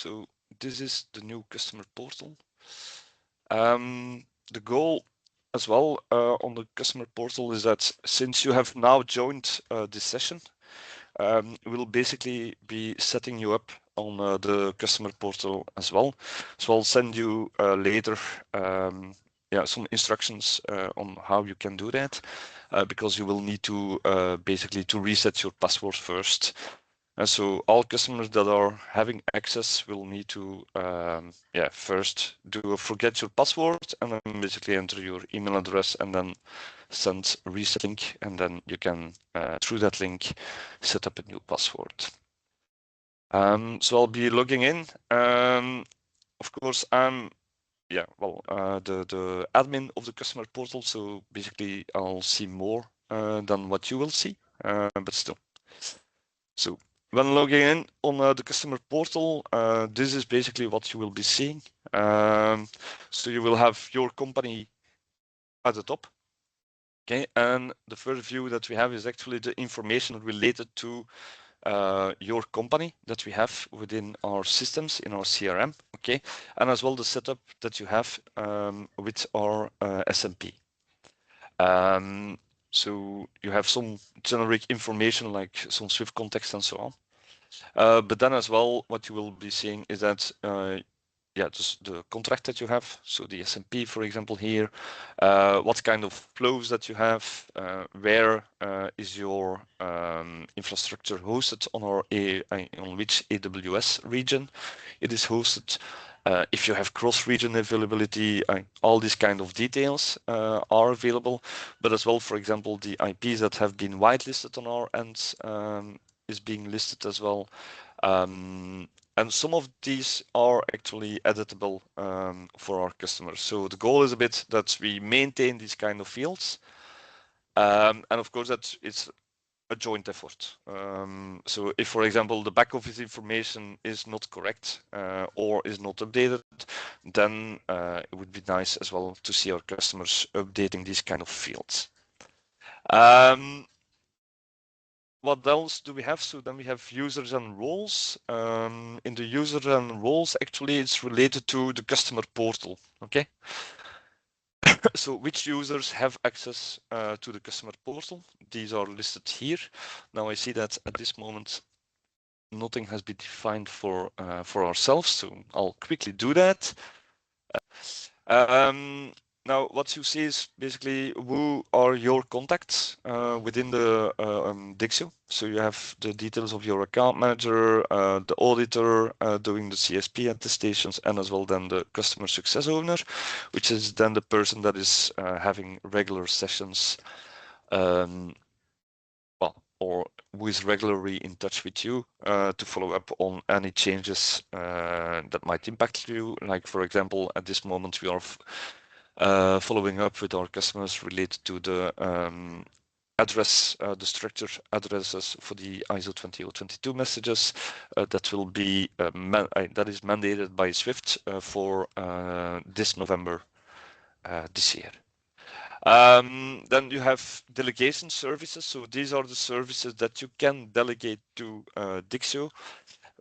So this is the new customer portal. The goal as well on the customer portal is that since you have now joined this session, we'll basically be setting you up on the customer portal as well. So I'll send you later some instructions on how you can do that, because you will need to basically to reset your password first. And so all customers that are having access will need to first do a forget your password and then basically enter your email address and then send a reset link, and then you can through that link set up a new password. So I'll be logging in. Of course, I'm the admin of the customer portal, so basically I'll see more than what you will see, but still. So when logging in on the customer portal, this is basically what you will be seeing. So you will have your company at the top. Okay, and the first view that we have is actually the information related to your company that we have within our systems in our CRM, okay, and as well the setup that you have with our SMP. So you have some generic information like some Swift context and so on. But then as well, what you will be seeing is that just the contract that you have. So the SMP, for example, here, what kind of flows that you have, where is your infrastructure hosted on on which AWS region it is hosted. If you have cross-region availability, all these kind of details are available. But as well, for example, the IPs that have been whitelisted on our end is being listed as well. And some of these are actually editable for our customers. So the goal is a bit that we maintain these kind of fields. And of course, that it's a joint effort. So if, for example, the back office information is not correct or is not updated, then it would be nice as well to see our customers updating these kind of fields. What else do we have? So then we have users and roles. In the users and roles, actually, it's related to the customer portal. Okay. So which users have access to the customer portal? These are listed here. Now I see that at this moment, nothing has been defined for ourselves. So I'll quickly do that. Now, what you see is basically who are your contacts within the DiXiO. So you have the details of your account manager, the auditor doing the CSP attestations, and as well then the customer success owner, which is then the person that is having regular sessions, or who is regularly in touch with you to follow up on any changes that might impact you. Like, for example, at this moment, we are following up with our customers related to the address, the structured addresses for the ISO 20022 messages that will be that is mandated by Swift for this November this year. Then you have delegation services. So these are the services that you can delegate to DiXiO,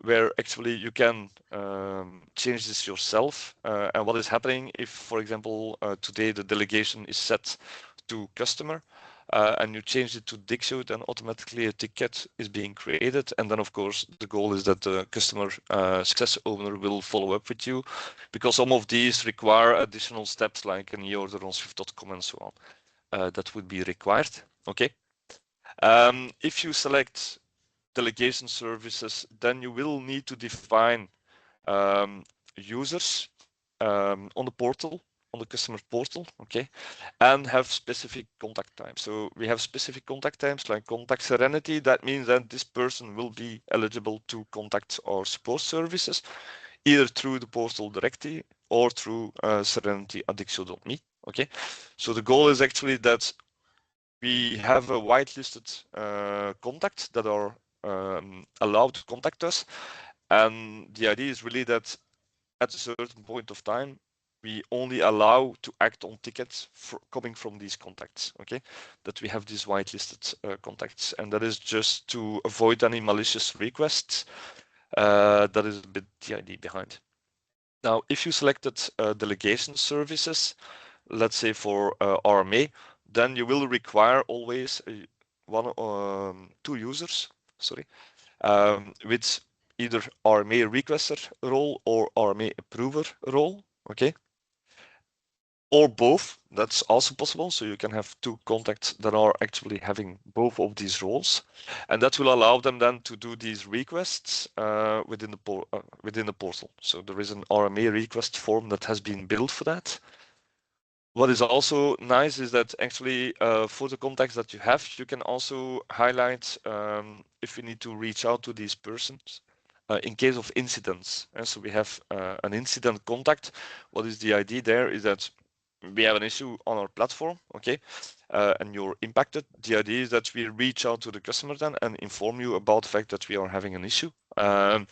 where actually you can change this yourself. And what is happening if, for example, today the delegation is set to customer and you change it to DiXiO, then automatically a ticket is being created. And then, of course, the goal is that the customer success owner will follow up with you, because some of these require additional steps like an e-order on Swift.com and so on. That would be required. Okay. If you select delegation services, then you will need to define users on the portal, on the customer portal, okay, and have specific contact times. So we have specific contact times like contact serenity. That means that this person will be eligible to contact our support services, either through the portal directly or through serenity@dixio.me. Okay, so the goal is actually that we have a whitelisted contact that are allowed to contact us, and the idea is really that at a certain point of time we only allow to act on tickets coming from these contacts. Okay, that we have these whitelisted contacts, and that is just to avoid any malicious requests. That is a bit the idea behind. Now, if you selected delegation services, let's say for RMA, then you will require always two users, sorry, with either RMA requester role or RMA approver role, okay? Or both, that's also possible. So you can have two contacts that are actually having both of these roles, and that will allow them then to do these requests within the portal. So there is an RMA request form that has been built for that. What is also nice is that actually for the contacts that you have, you can also highlight if you need to reach out to these persons in case of incidents. And so we have an incident contact. What is the idea there is that we have an issue on our platform, okay, and you're impacted. The idea is that we reach out to the customer then and inform you about the fact that we are having an issue. And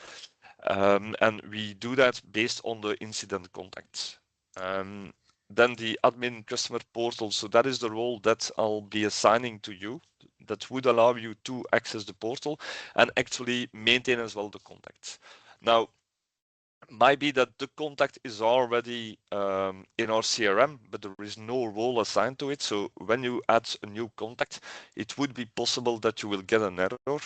we do that based on the incident contacts. Then the admin customer portal, so that is the role that I'll be assigning to you. That would allow you to access the portal and actually maintain as well the contacts. Now, might be that the contact is already in our CRM, but there is no role assigned to it. So when you add a new contact, it would be possible that you will get an error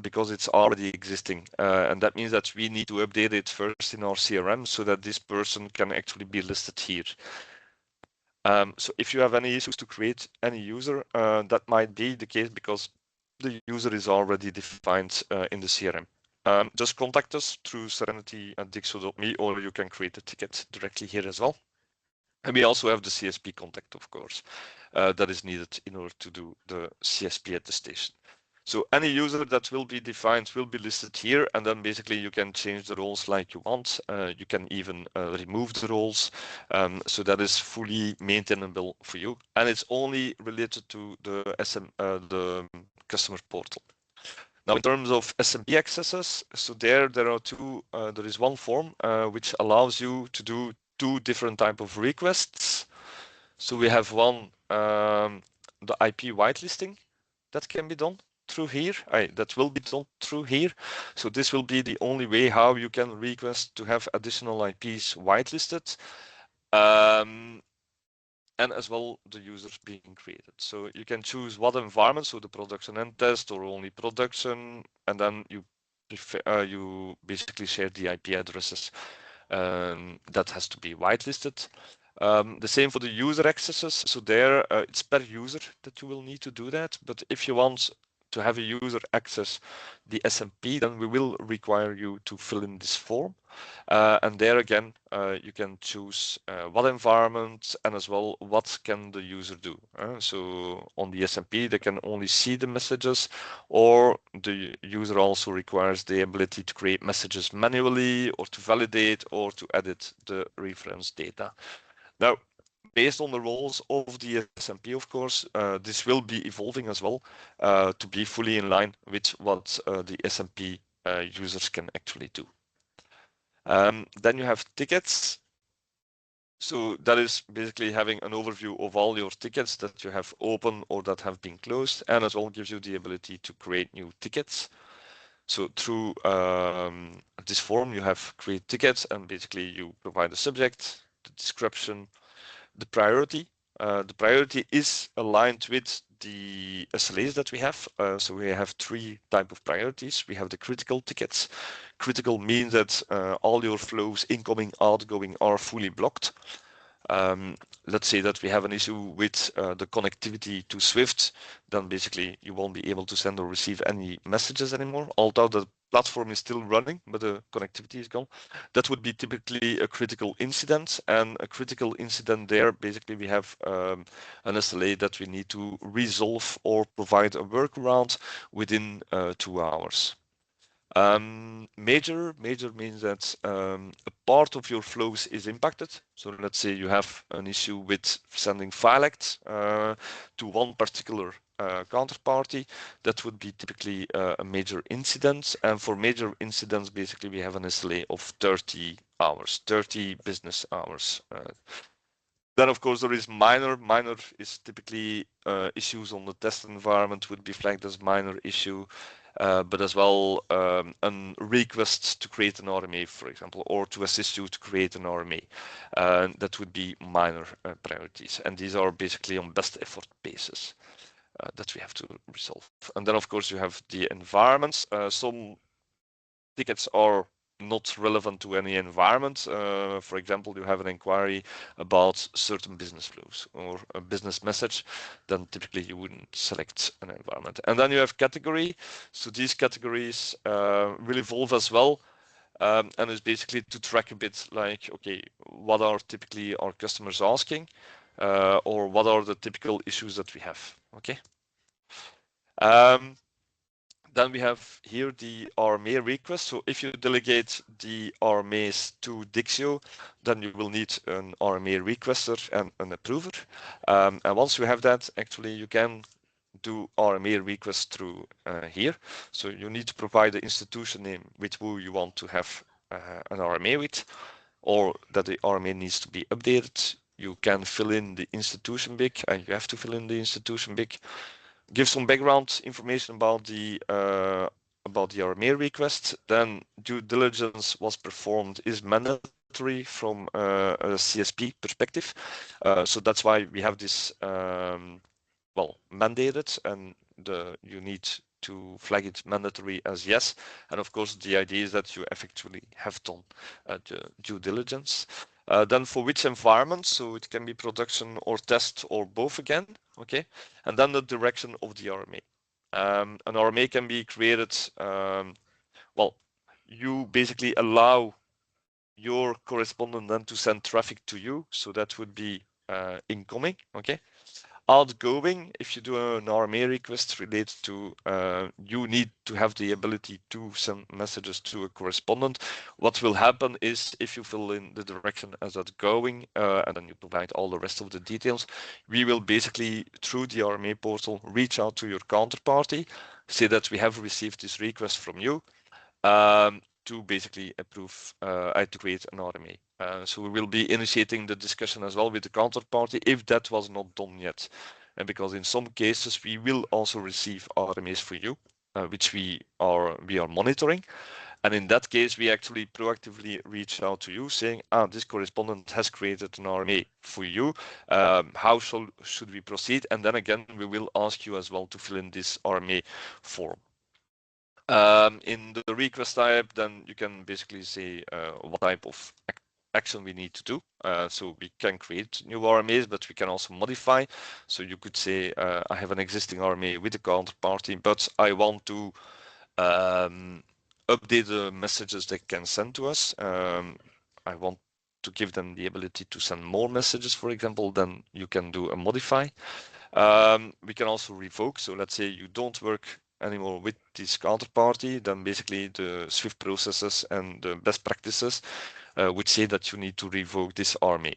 because it's already existing. And that means that we need to update it first in our CRM so that this person can actually be listed here. So if you have any issues to create any user, that might be the case because the user is already defined in the CRM. Just contact us through serenity@dixio.me, or you can create a ticket directly here as well. And we also have the CSP contact, of course, that is needed in order to do the CSP attestation. So any user that will be defined will be listed here, and then basically you can change the roles like you want. You can even remove the roles. So that is fully maintainable for you, and it's only related to the the customer portal. Now, in terms of SMP accesses, so there are two. There is one form which allows you to do two different type of requests. So we have one, the IP whitelisting that can be done through here. That will be done through here. So this will be the only way how you can request to have additional IPs whitelisted. And as well the users being created. So you can choose what environment, so the production and test or only production, and then you basically share the IP addresses that has to be whitelisted. The same for the user accesses. So there it's per user that you will need to do that. But if you want to have a user access the SMP, then we will require you to fill in this form. And there again, you can choose what environment and as well what can the user do. So on the SMP, they can only see the messages, or the user also requires the ability to create messages manually or to validate or to edit the reference data. Now, based on the roles of the SMP, of course, this will be evolving as well to be fully in line with what the SMP users can actually do. Then you have tickets. So that is basically having an overview of all your tickets that you have open or that have been closed, and it all gives you the ability to create new tickets. So through this form, you have create tickets, and basically you provide the subject, the description, the priority. The priority is aligned with the SLAs that we have. So we have three types of priorities. We have the critical tickets. Critical means that all your flows, incoming, outgoing, are fully blocked. Let's say that we have an issue with the connectivity to Swift, then basically you won't be able to send or receive any messages anymore, although the platform is still running, but the connectivity is gone. That would be typically a critical incident, and a critical incident there, basically we have an SLA that we need to resolve or provide a workaround within 2 hours. Major means that a part of your flows is impacted. So let's say you have an issue with sending file act to one particular counterparty. That would be typically a major incident. And for major incidents, basically we have an SLA of 30 hours, 30 business hours. Then of course there is minor. Minor is typically issues on the test environment would be flagged as minor issue. but as well a request to create an RMA, for example, or to assist you to create an RMA. That would be minor priorities. And these are basically on best effort basis that we have to resolve. And then, of course, you have the environments. Some tickets are not relevant to any environment. For example, you have an inquiry about certain business flows or a business message, then typically you wouldn't select an environment. And then you have category. So these categories will evolve as well. And it's basically to track a bit like, okay, what are typically our customers asking, or what are the typical issues that we have, okay? Then we have here the RMA request. So if you delegate the RMAs to DiXiO, then you will need an RMA requester and an approver. And once you have that, actually you can do RMA requests through here. So you need to provide the institution name with who you want to have an RMA with, or that the RMA needs to be updated. You can fill in the institution BIC, and you have to fill in the institution BIC. Give some background information about the RMA request. Then due diligence was performed is mandatory from a CSP perspective. So that's why we have this well mandated, and you need to flag it mandatory as yes. And of course, the idea is that you effectively have done the due diligence. Then for which environment, so it can be production or test or both again, okay? And then the direction of the RMA. An RMA can be created, well, you basically allow your correspondent then to send traffic to you, so that would be incoming, okay? Outgoing, if you do an RMA request related to you need to have the ability to send messages to a correspondent. What will happen is if you fill in the direction as outgoing and then you provide all the rest of the details, we will basically through the RMA portal reach out to your counterparty, say that we have received this request from you to basically approve to create an RMA. So we will be initiating the discussion as well with the counterparty if that was not done yet. And because in some cases we will also receive RMAs for you, which we are monitoring. And in that case, we actually proactively reach out to you saying, this correspondent has created an RMA for you. How should we proceed? And then again, we will ask you as well to fill in this RMA form. In the request type, then you can basically say what type of action we need to do. So we can create new RMAs, but we can also modify. So you could say, I have an existing RMA with a counterparty, but I want to update the messages they can send to us. I want to give them the ability to send more messages, for example, then you can do a modify. We can also revoke. So let's say you don't work anymore with this counterparty, then basically the Swift processes and the best practices would say that you need to revoke this RMA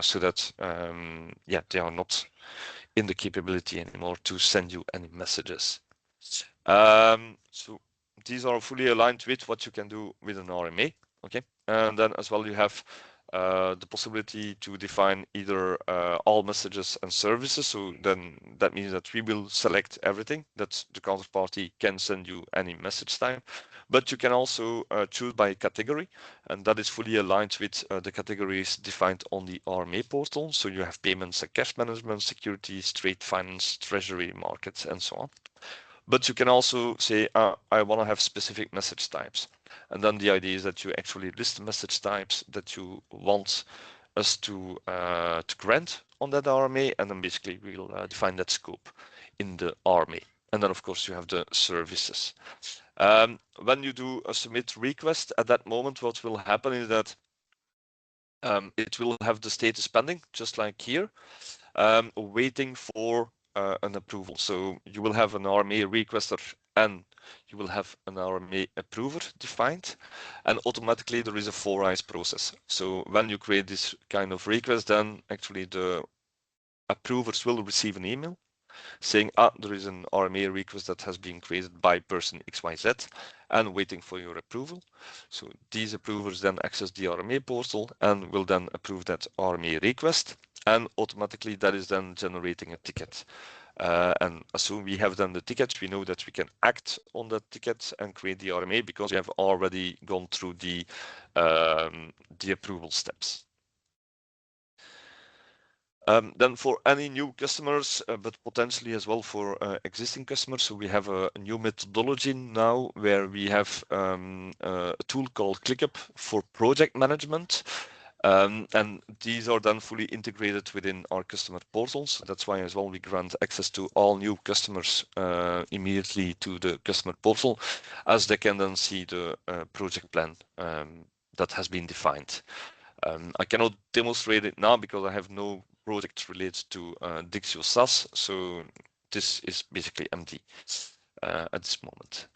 so that yeah, they are not in the capability anymore to send you any messages. So these are fully aligned with what you can do with an RMA, okay? And then as well you have the possibility to define either all messages and services. So then that means that we will select everything that the counterparty can send you any message type. But you can also choose by category, and that is fully aligned with the categories defined on the RMA portal. So you have payments and cash management, securities, trade finance, treasury, markets, and so on. But you can also say, I want to have specific message types. And then the idea is that you actually list the message types that you want us to grant on that RMA, and then basically we'll define that scope in the RMA. And then of course you have the services. When you do a submit request, at that moment what will happen is that it will have the status pending, just like here, waiting for an approval. So you will have an RMA requester and you will have an RMA approver defined, and automatically there is a 4 eyes process. So when you create this kind of request, then actually the approvers will receive an email saying, there is an RMA request that has been created by person XYZ and waiting for your approval. So these approvers then access the RMA portal and will then approve that RMA request, and automatically that is then generating a ticket And as soon we have done the ticket, we know that we can act on that ticket and create the RMA because we have already gone through the approval steps. Then for any new customers, but potentially as well for existing customers, so we have a new methodology now where we have a tool called ClickUp for project management. And these are then fully integrated within our customer portals. That's why as well we grant access to all new customers immediately to the customer portal, as they can then see the project plan that has been defined. I cannot demonstrate it now because I have no project related to DiXiO SaaS, so this is basically empty at this moment.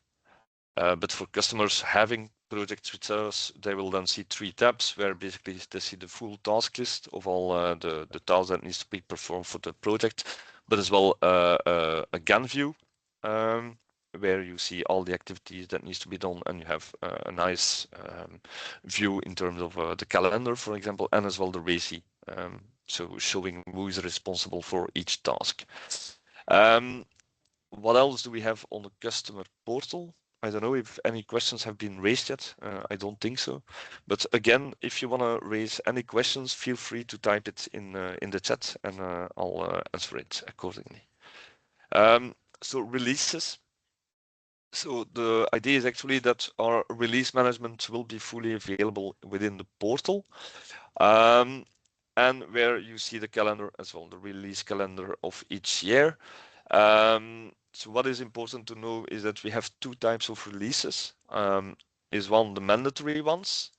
But for customers having projects with us, they will then see 3 tabs where basically they see the full task list of all the tasks that needs to be performed for the project, but as well a Gantt view where you see all the activities that needs to be done, and you have a nice view in terms of the calendar, for example, and as well the RACI, so showing who is responsible for each task. What else do we have on the customer portal? I don't know if any questions have been raised yet. I don't think so. But again, if you want to raise any questions, feel free to type it in the chat, and I'll answer it accordingly. So releases. So the idea is actually that our release management will be fully available within the portal. And where you see the calendar as well, the release calendar of each year. So what is important to know is that we have 2 types of releases. Is one the mandatory ones.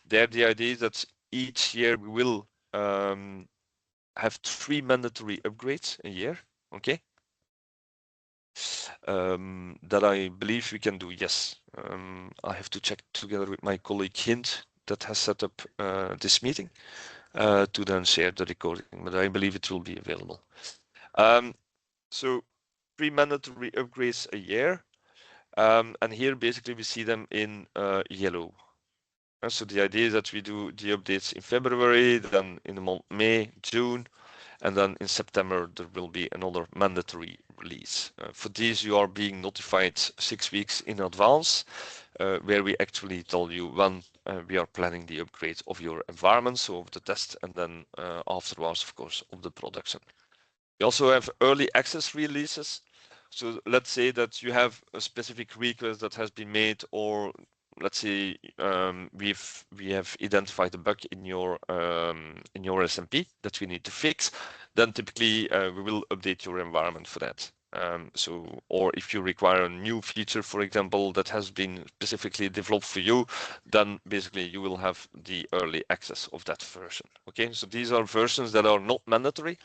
There the idea is that each year we will have 3 mandatory upgrades a year. Okay. That I believe we can do, yes. I have to check together with my colleague Hint that has set up this meeting to then share the recording, but I believe it will be available. So 3 mandatory upgrades a year, and here basically we see them in yellow. So the idea is that we do the updates in February, then in the month May, June, and then in September there will be another mandatory release. For these you are being notified 6 weeks in advance, where we actually tell you when we are planning the upgrade of your environment, so of the test, and then afterwards, of course, of the production. We also have early access releases. So let's say that you have a specific request that has been made, or let's say we have identified a bug in your SMP that we need to fix. Then typically we will update your environment for that. So, or if you require a new feature, for example, that has been specifically developed for you, then basically you will have the early access of that version. Okay, so these are versions that are not mandatory.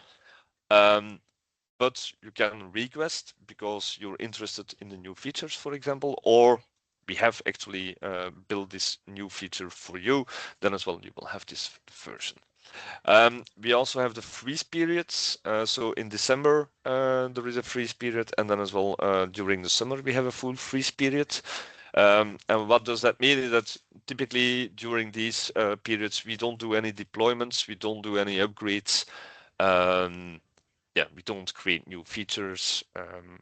But you can request because you're interested in the new features, for example, or we have actually built this new feature for you, then as well you will have this version. We also have the freeze periods. So in December there is a freeze period, and then as well during the summer we have a full freeze period. And what does that mean is that typically during these periods we don't do any deployments, we don't do any upgrades. Yeah, we don't create new features.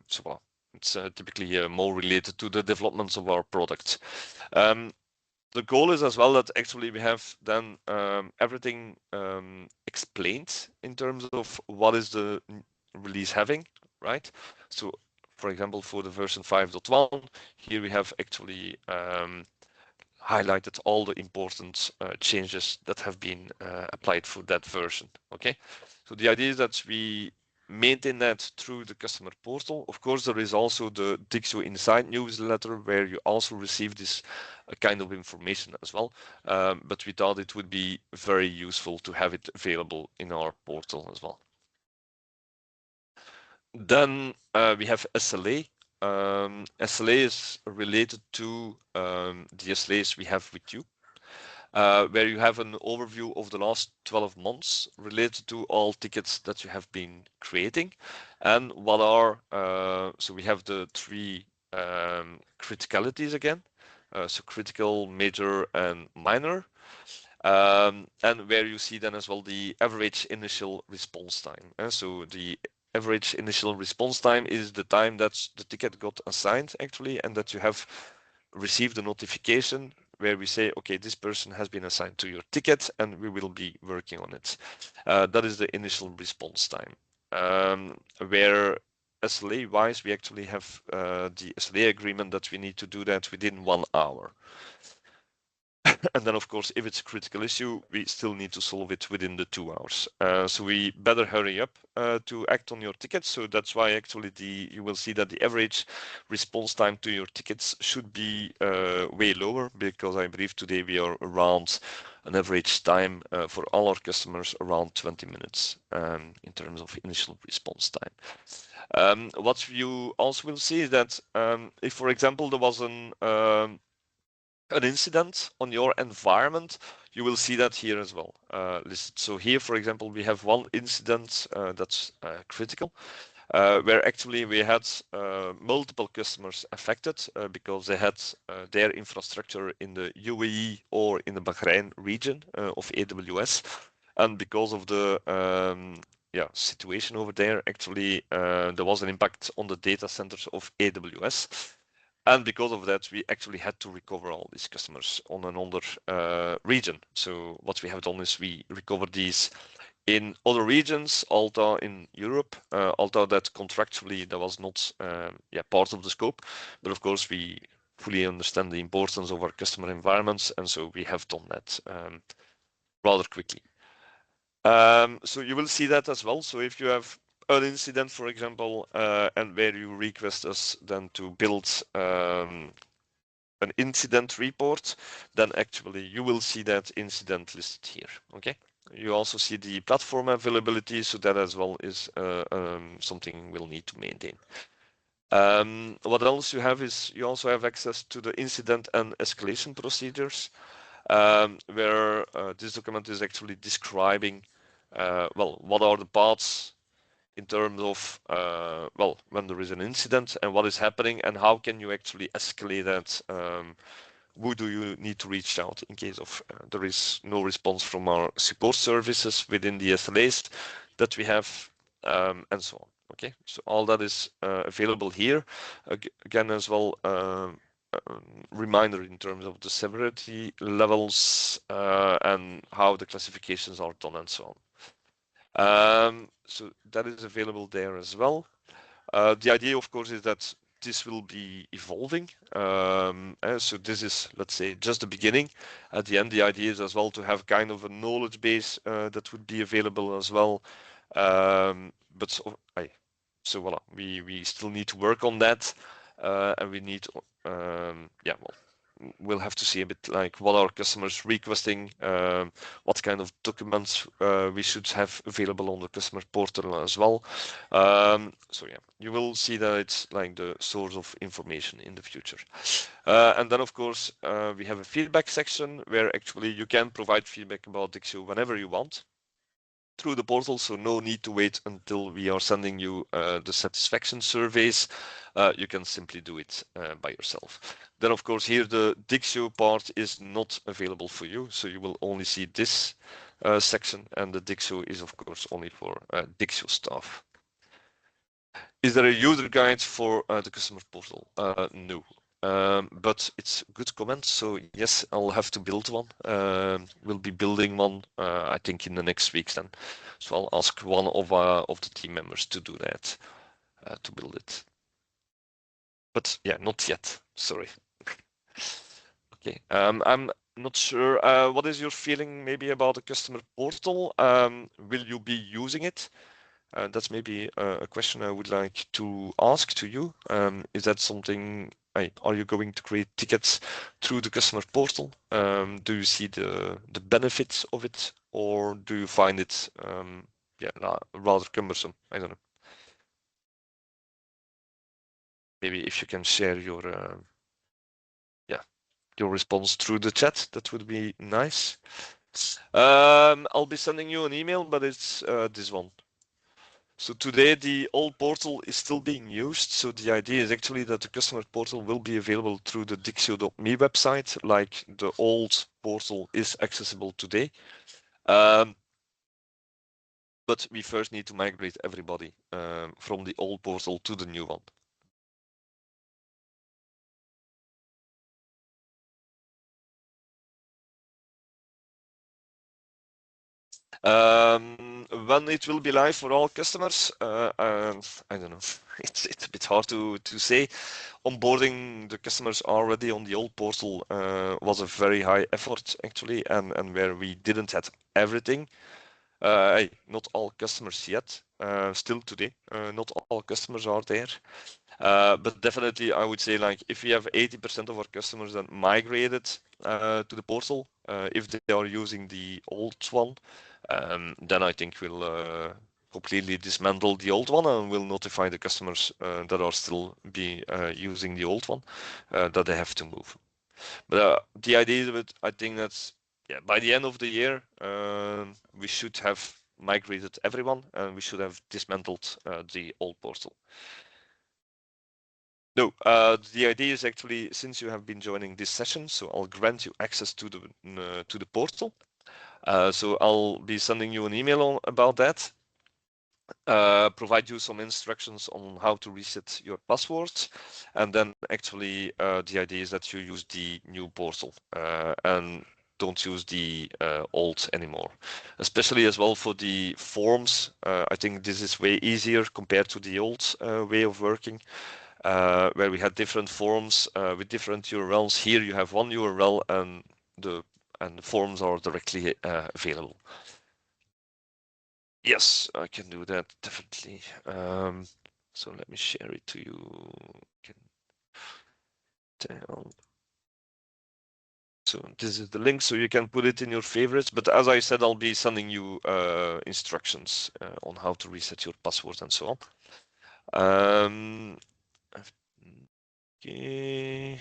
So well, it's typically more related to the developments of our product. The goal is as well that actually we have then everything explained in terms of what is the release having, right? So for example, for the version 5.1, here we have actually highlighted all the important changes that have been applied for that version. Okay, so the idea is that we maintain that through the customer portal. Of course, there is also the DiXiO Insight newsletter where you also receive this kind of information as well. But we thought it would be very useful to have it available in our portal as well. Then we have SLA. SLA is related to the SLAs we have with you, where you have an overview of the last 12 months related to all tickets that you have been creating, and what are, so we have the 3 criticalities again, so critical, major, and minor. And where you see then as well the average initial response time. So the average initial response time is the time that the ticket got assigned actually, and that you have received a notification where we say, okay, this person has been assigned to your ticket and we will be working on it. That is the initial response time. Where SLA wise, we actually have the SLA agreement that we need to do that within 1 hour. And then, of course, if it's a critical issue, we still need to solve it within the 2 hours. So we better hurry up to act on your tickets. So that's why actually you will see that the average response time to your tickets should be way lower, because I believe today we are around an average time for all our customers around 20 minutes in terms of initial response time. What you also will see is that if, for example, there was an incident on your environment, you will see that here as well listed. So here, for example, we have one incident that's critical, where actually we had multiple customers affected because they had their infrastructure in the UAE or in the Bahrain region of AWS. And because of the situation over there, actually there was an impact on the data centers of AWS. And because of that, we actually had to recover all these customers on another region. So what we have done is we recovered these in other regions, although in Europe, although that contractually that was not part of the scope. But of course, we fully understand the importance of our customer environments, and so we have done that rather quickly. So you will see that as well. So if you have an incident, for example, and where you request us then to build an incident report, then actually you will see that incident listed here. Okay. You also see the platform availability, so that as well is something we'll need to maintain. What else you have is you also have access to the incident and escalation procedures, where this document is actually describing what are the paths in terms of when there is an incident and what is happening and how can you actually escalate that. Who do you need to reach out in case of there is no response from our support services within the SLAs that we have, and so on. Okay, so all that is available here. Again, as well, reminder in terms of the severity levels and how the classifications are done and so on. So that is available there as well. The idea, of course, is that this will be evolving. So this is, let's say, just the beginning. At the end, the idea is as well to have kind of a knowledge base that would be available as well. So voila, we still need to work on that, and we need, we'll have to see a bit like what our customers requesting, what kind of documents we should have available on the customer portal as well. So yeah, you will see that it's like the source of information in the future. And then of course, we have a feedback section where actually you can provide feedback about DiXiO whenever you want through the portal, so no need to wait until we are sending you the satisfaction surveys. You can simply do it by yourself. Then, of course, here the DiXiO part is not available for you, so you will only see this section, and the DiXiO is, of course, only for DiXiO staff. Is there a user guide for the customer portal? No. But it's a good comment. So yes, I'll have to build one. We'll be building one, I think, in the next weeks then. So I'll ask one of the team members to do that, to build it. But yeah, not yet. Sorry. Okay. I'm not sure. What is your feeling maybe about the customer portal? Will you be using it? That's maybe a question I would like to ask to you. Is that something? Are you going to create tickets through the customer portal? Do you see the benefits of it, or do you find it rather cumbersome? I don't know. Maybe if you can share your response through the chat, that would be nice. I'll be sending you an email, but it's this one. So today the old portal is still being used. So the idea is actually that the customer portal will be available through the DiXiO.me website, like the old portal is accessible today. but we first need to migrate everybody from the old portal to the new one. When it will be live for all customers, I don't know. It's a bit hard to say. Onboarding the customers already on the old portal was a very high effort actually, and where we didn't have everything. Hey, not all customers yet. Still today, not all customers are there. But definitely, I would say like if we have 80% of our customers that migrated to the portal, if they are using the old one, then I think we'll completely dismantle the old one and we'll notify the customers that are still using the old one that they have to move. But the idea of it, I think that's yeah. By the end of the year, we should have migrated everyone and we should have dismantled the old portal. No, the idea is actually since you have been joining this session, so I'll grant you access to the portal. So I'll be sending you an email about that. Provide you some instructions on how to reset your passwords, and then actually the idea is that you use the new portal and don't use the old anymore. Especially as well for the forms, I think this is way easier compared to the old way of working. Where we had different forms with different URLs. Here you have one URL and the forms are directly available. Yes, I can do that definitely. So let me share it to you. Can tell. So this is the link, so you can put it in your favorites. But as I said, I'll be sending you instructions on how to reset your password and so on. Okay.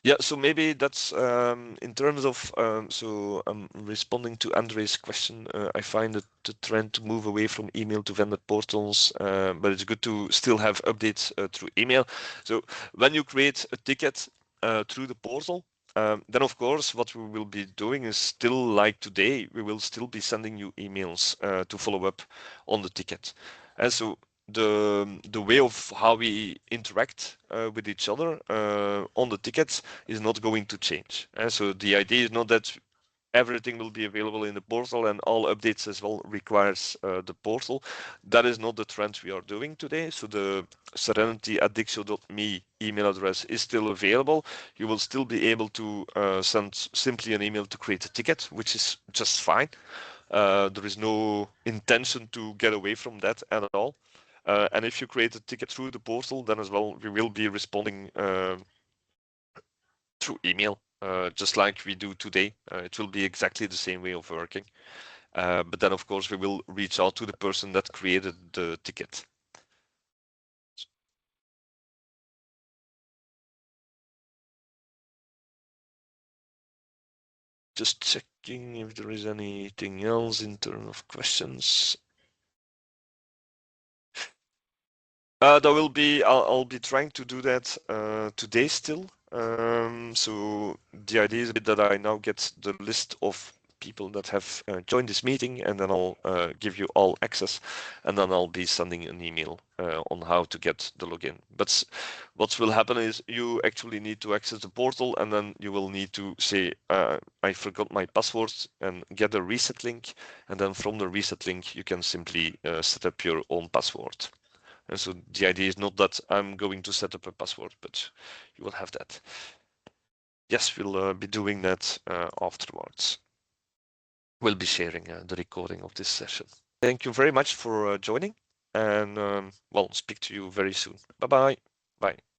Yeah, so maybe that's in terms of so I'm responding to Andre's question. I find it the trend to move away from email to vendor portals, but it's good to still have updates through email. So when you create a ticket through the portal, then of course what we will be doing is still like today. We will still be sending you emails to follow up on the ticket, and so the way of how we interact with each other on the tickets is not going to change. So the idea is not that everything will be available in the portal and all updates as well requires the portal. That is not the trend we are doing today. So the serenity@dixio.me email address is still available. You will still be able to send simply an email to create a ticket, which is just fine. There is no intention to get away from that at all. And if you create a ticket through the portal, then as well, we will be responding through email, just like we do today. It will be exactly the same way of working. But then, of course, we will reach out to the person that created the ticket. Just checking if there is anything else in terms of questions. I'll be trying to do that today still. So the idea is a bit that I now get the list of people that have joined this meeting, and then I'll give you all access, and then I'll be sending an email on how to get the login. But what will happen is you actually need to access the portal, and then you will need to say, I forgot my password, and get a reset link, and then from the reset link, you can simply set up your own password. And so the idea is not that I'm going to set up a password, but you will have that. Yes, we'll be doing that afterwards. We'll be sharing the recording of this session. Thank you very much for joining, and well, speak to you very soon. Bye-bye. Bye.